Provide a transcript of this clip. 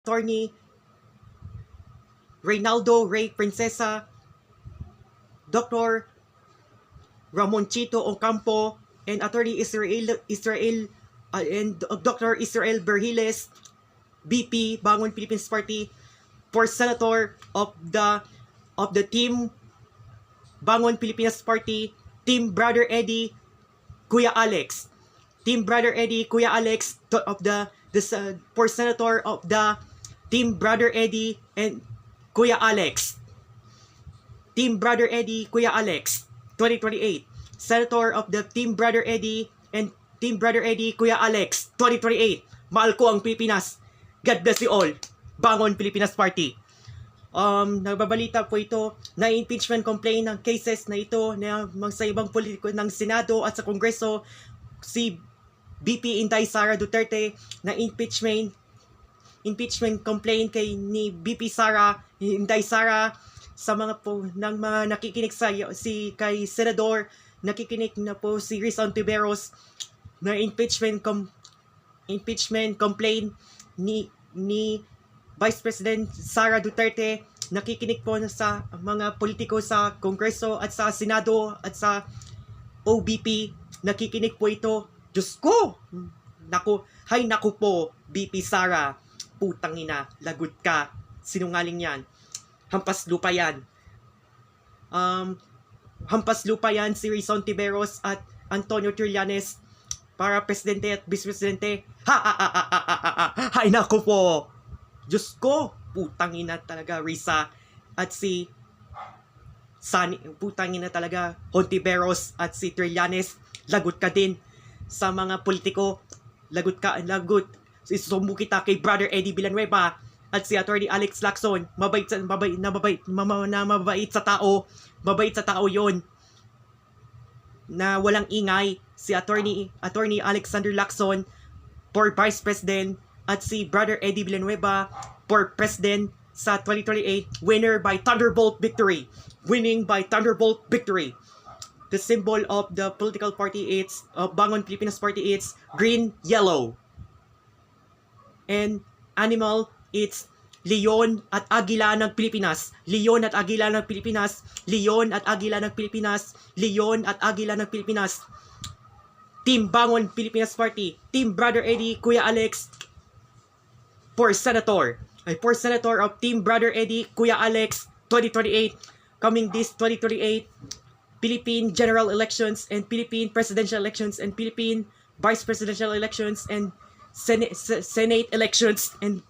Attorney Reynaldo Ray Princesa, Dr. Ramonchito Ocampo, and Attorney Israel and Dr. Israel Berhiles, BP Bangon Philippines Party, for Senator of the Team Bangon Pilipinas Party, Team Brother Eddie, Kuya Alex. Team Brother Eddie, Kuya Alex, for Senator of the Team Brother Eddie and Kuya Alex. Team Brother Eddie, Kuya Alex, 2028. Senator of the Team Brother Eddie and Team Brother Eddie, Kuya Alex, 2028. Mahal ko ang Pilipinas. God bless you all. Bangon Pilipinas Party. Nagbabalita po ito na impeachment complaint ng cases na ito na sa ibang politiko ng Senado at sa Kongreso. Si BP Inday Sara Duterte na impeachment complaint kay ni BP Sara Inday Sara sa mga po ng mga nakikinig sa kay Senador, nakikinig na po si Riz Ontiveros na impeachment complaint ni Vice President Sara Duterte. Nakikinig po na sa mga politiko sa Kongreso at sa Senado at sa OBP. Nakikinig po ito. Diyos ko! Naku po, BP Sara. Putang ina, lagot ka. Sinungaling yan. Hampas lupa yan. Hampas lupa yan si Riz Ontiveros at Antonio Trillanes para presidente at vice-presidente. Hay naku po! Diyos ko! Putang ina talaga, Risa. At si putang ina talaga, Ontiveros at si Trillanes. Lagot ka din sa mga politiko. Lagot. Isusumbong kita kay Brother Eddie Villanueva at si Attorney Alex Lacson. Mabait sa tao. Mabait sa tao yon na walang ingay. Si Attorney Alexander Lacson for Vice President at si Brother Eddie Villanueva for President sa 2028. Winning by Thunderbolt victory. The symbol of the political party is Bangon Pilipinas Party, it's green, yellow. And animal, it's Leon at Agila ng Pilipinas. Leon at Agila ng Pilipinas. Leon at Agila ng Pilipinas. Leon at Agila ng Pilipinas. Team Bangon Pilipinas Party. Team Brother Eddie, Kuya Alex. For Senator of Team Brother Eddie, Kuya Alex, 2028. Coming this 2028, Philippine general elections and Philippine presidential elections and Philippine vice presidential elections and Senate elections and